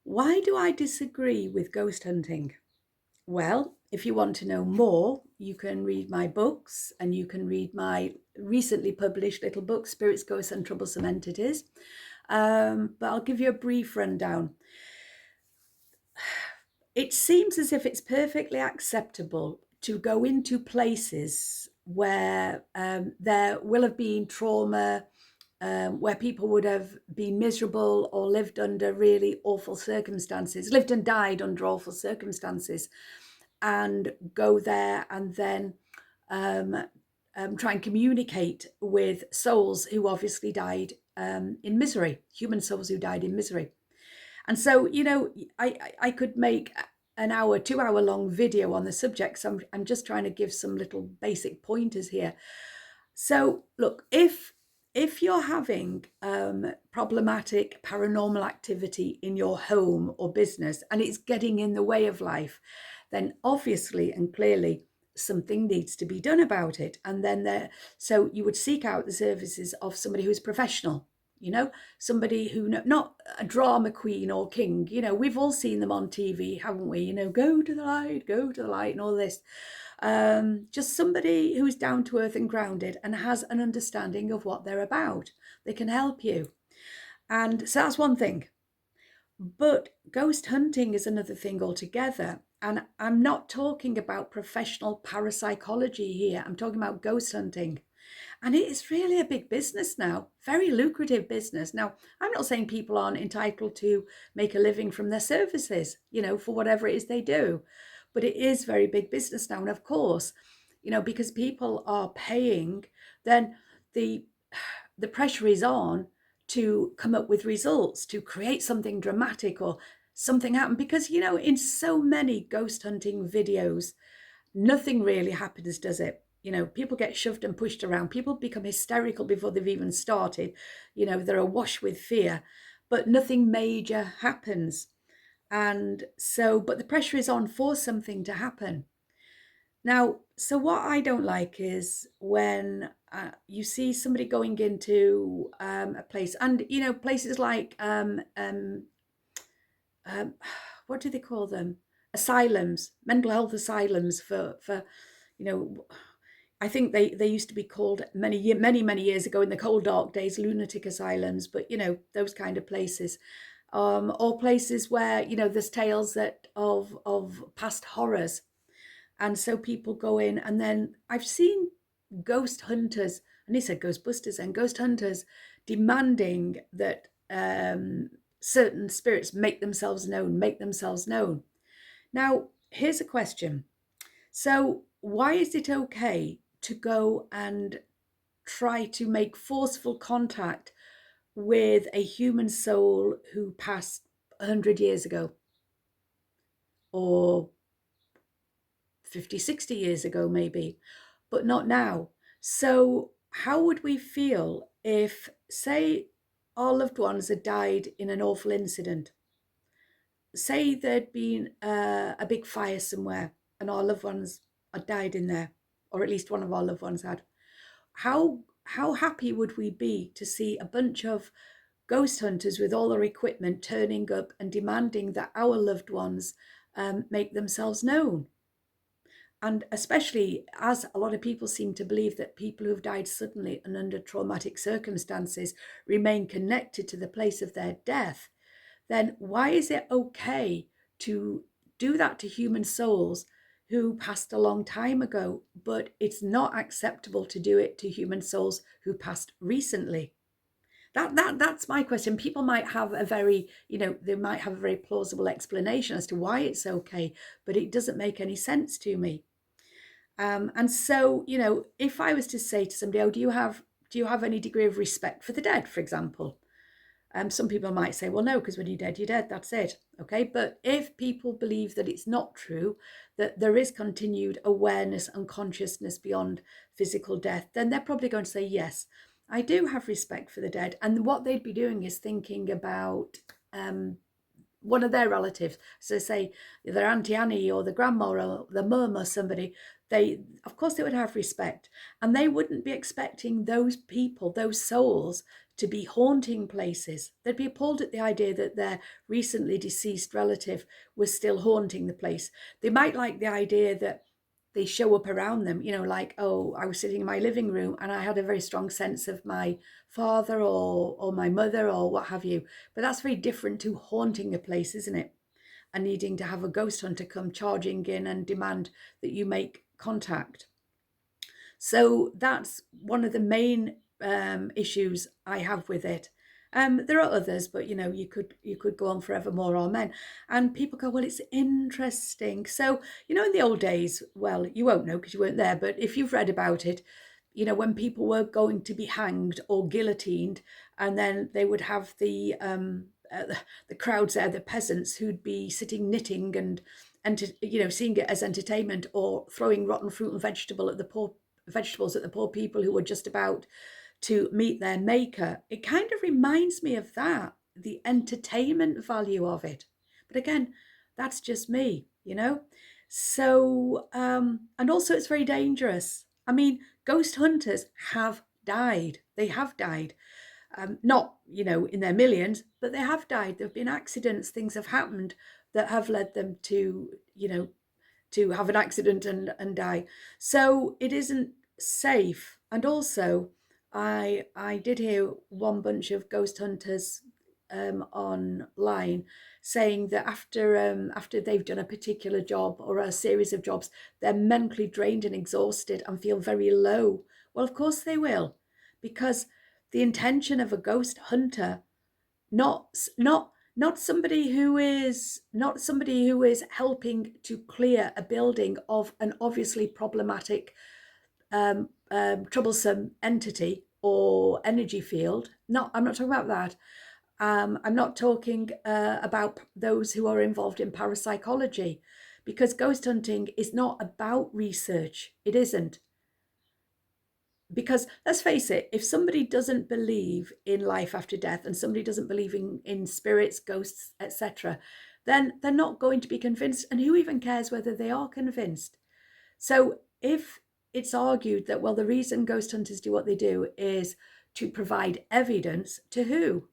Why do I disagree with ghost hunting? Well, if you want to know more, you can read my books and you can read my recently published little book, Spirits, Ghosts and Troublesome Entities. But I'll give you a brief rundown. It seems as if it's perfectly acceptable to go into places where there will have been trauma, where people would have been miserable or lived under really awful circumstances, lived and died under awful circumstances, and go there and then try and communicate with souls who obviously died in misery, human souls who died in misery. And so, I could make an hour, 2 hour long video on the subject. So I'm just trying to give some little basic pointers here. So look, if you're having problematic paranormal activity in your home or business and it's getting in the way of life, then obviously and clearly something needs to be done about it. And then so you would seek out the services of somebody who's professional, somebody who, not a drama queen or king, we've all seen them on TV, haven't we? Go to the light and all this. Just somebody who's down to earth and grounded and has an understanding of what they're about. They can help you. And so that's one thing. But ghost hunting is another thing altogether. And I'm not talking about professional parapsychology here. I'm talking about ghost hunting. And it is really a big business now, very lucrative business. Now, I'm not saying people aren't entitled to make a living from their services, for whatever it is they do. But it is very big business now. And of course, because people are paying, then the pressure is on to come up with results, to create something dramatic or something happen. Because, in so many ghost hunting videos, nothing really happens, does it? People get shoved and pushed around. People become hysterical before they've even started. They're awash with fear, but nothing major happens. And so, but the pressure is on for something to happen. Now, so what I don't like is when you see somebody going into a place, and places like what do they call them? Asylums, mental health asylums for I think they used to be called many years ago in the cold dark days, lunatic asylums, but those kind of places, or places where there's tales of past horrors, and so people go in, and then I've seen ghost hunters, and he said ghostbusters and ghost hunters, demanding that certain spirits make themselves known. Now, here's a question. So why is it okay to go and try to make forceful contact with a human soul who passed 100 years ago or 50, 60 years ago maybe, but not now? So how would we feel if, say, our loved ones had died in an awful incident? Say there'd been a big fire somewhere and our loved ones had died in there, or at least one of our loved ones had. How happy would we be to see a bunch of ghost hunters with all their equipment turning up and demanding that our loved ones make themselves known? And especially as a lot of people seem to believe that people who've died suddenly and under traumatic circumstances remain connected to the place of their death, then why is it okay to do that to human souls who passed a long time ago, but it's not acceptable to do it to human souls who passed recently? That's my question. People might have a very, they might have a very plausible explanation as to why it's okay, but it doesn't make any sense to me. And so, if I was to say to somebody, oh, do you have any degree of respect for the dead, for example? Some people might say, well, no, because when you're dead, that's it. Okay. But if people believe that it's not true, that there is continued awareness and consciousness beyond physical death, then they're probably going to say, yes, I do have respect for the dead. And what they'd be doing is thinking about one of their relatives. So say their Auntie Annie or the grandma or the mum or somebody, of course they would have respect, and they wouldn't be expecting those people, those souls, to be haunting places. They'd be appalled at the idea that their recently deceased relative was still haunting the place. They might like the idea that they show up around them, like, oh, I was sitting in my living room and I had a very strong sense of my father or my mother or what have you. But that's very different to haunting a place, isn't it? And needing to have a ghost hunter come charging in and demand that you make contact. So that's one of the main issues I have with it. There are others, but you could go on forever. More amen. And people go, well, it's interesting. So in the old days, well, you won't know because you weren't there, but if you've read about it, when people were going to be hanged or guillotined, and then they would have the crowds there, the peasants who'd be sitting knitting and seeing it as entertainment, or throwing rotten fruit and vegetables at the poor people who were just about to meet their maker. It kind of reminds me of that, the entertainment value of it. But again, that's just me, So, and also it's very dangerous. I mean, ghost hunters have died. They have died. Not, in their millions, but they have died. There have been accidents, things have happened that have led them to, to have an accident and die. So it isn't safe. And also, I did hear one bunch of ghost hunters online saying that after they've done a particular job or a series of jobs, they're mentally drained and exhausted and feel very low. Well, of course they will, because the intention of a ghost hunter, not somebody who is helping to clear a building of an obviously problematic, troublesome entity or energy field. No, I'm not talking about that. I'm not talking about those who are involved in parapsychology, because ghost hunting is not about research. It isn't. Because let's face it, if somebody doesn't believe in life after death, and somebody doesn't believe in spirits, ghosts, etc., then they're not going to be convinced. And who even cares whether they are convinced? So if it's argued that, well, the reason ghost hunters do what they do is to provide evidence to who?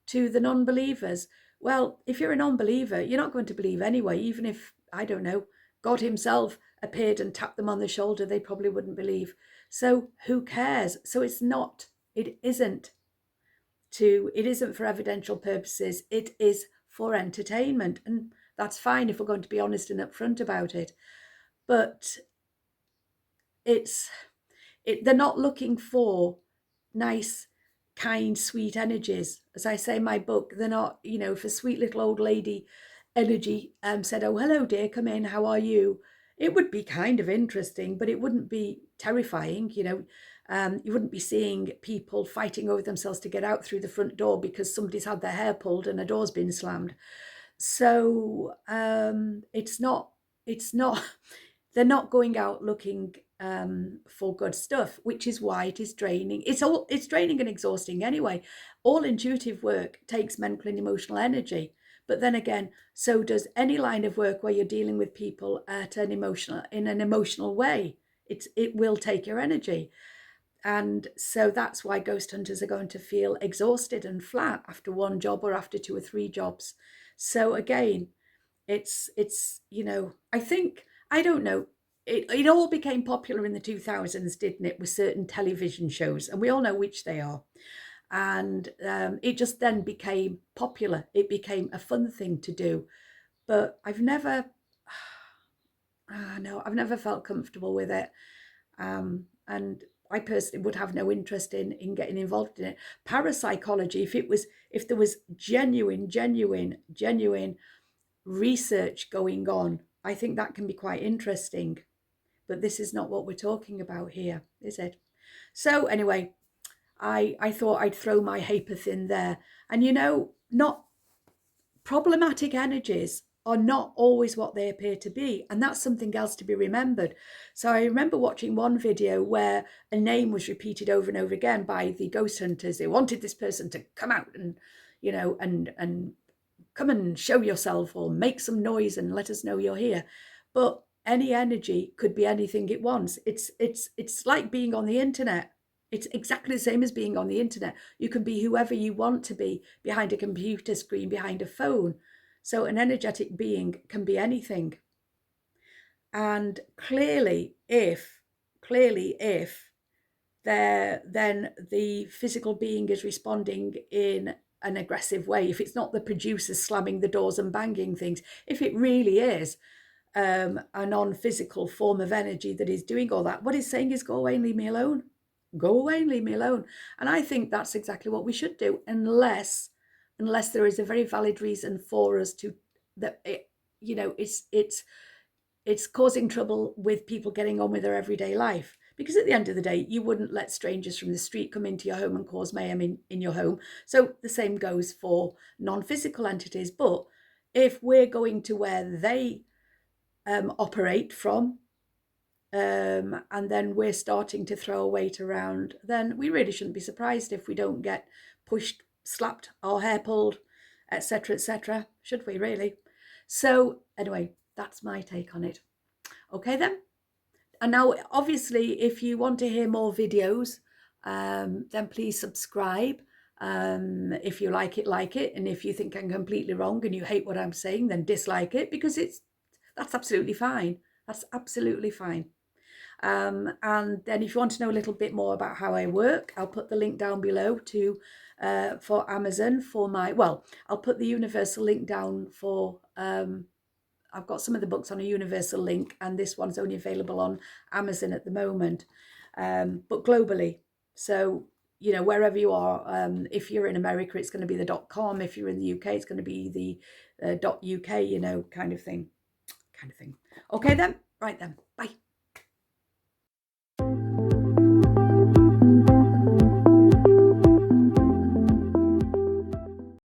To the non-believers. Well, if you're a non-believer, you're not going to believe anyway. Even if, I don't know, God himself appeared and tapped them on the shoulder, they probably wouldn't believe. So who cares? So it isn't for evidential purposes. It is for entertainment. And that's fine if we're going to be honest and upfront about it. But they're not looking for nice, kind, sweet energies. As I say in my book, they're not, if a sweet little old lady energy said, oh, hello dear, come in, how are you? It would be kind of interesting, but it wouldn't be terrifying. You wouldn't be seeing people fighting over themselves to get out through the front door because somebody's had their hair pulled and a door's been slammed. So it's not they're not going out looking for good stuff, which is why it is draining. It's draining and exhausting anyway. All intuitive work takes mental and emotional energy. But then again, so does any line of work where you're dealing with people in an emotional way. It will take your energy. And so that's why ghost hunters are going to feel exhausted and flat after one job or after 2 or 3 jobs. So again, it's I think, I don't know, it all became popular in the 2000s, didn't it, with certain television shows, and we all know which they are. And it just then became popular. It became a fun thing to do. But I've never felt comfortable with it. And I personally would have no interest in getting involved in it. Parapsychology, if there was genuine research going on, I think that can be quite interesting. But this is not what we're talking about here, is it? So anyway, I thought I'd throw my hapeth in there. And not problematic energies are not always what they appear to be. And that's something else to be remembered. So I remember watching one video where a name was repeated over and over again by the ghost hunters. They wanted this person to come out and, and come and show yourself or make some noise and let us know you're here. But any energy could be anything it wants. It's like being on the internet. It's exactly the same as being on the internet. You can be whoever you want to be behind a computer screen, behind a phone. So an energetic being can be anything. And clearly if then the physical being is responding in an aggressive way, if it's not the producer slamming the doors and banging things, if it really is a non-physical form of energy that is doing all that, what it's saying is, go away and leave me alone. Go away and leave me alone. And I think that's exactly what we should do, unless there is a very valid reason for us to, that it, it's causing trouble with people getting on with their everyday life. Because at the end of the day, you wouldn't let strangers from the street come into your home and cause mayhem in your home. So the same goes for non-physical entities. But if we're going to where they operate from, and then we're starting to throw a weight around, then we really shouldn't be surprised if we don't get pushed, slapped, our hair pulled, etc., should we really? So anyway, that's my take on it. Okay then. And now, obviously, if you want to hear more videos, then please subscribe. If you like it. And if you think I'm completely wrong and you hate what I'm saying, then dislike it, because that's absolutely fine. That's absolutely fine. And then if you want to know a little bit more about how I work, I'll put the link down below to for Amazon for my, well, I'll put the universal link down for, I've got some of the books on a universal link, and this one's only available on Amazon at the moment, but globally. So, wherever you are, if you're in America, it's going to be the .com. If you're in the UK, it's going to be the .uk, kind of thing. Okay then, right then.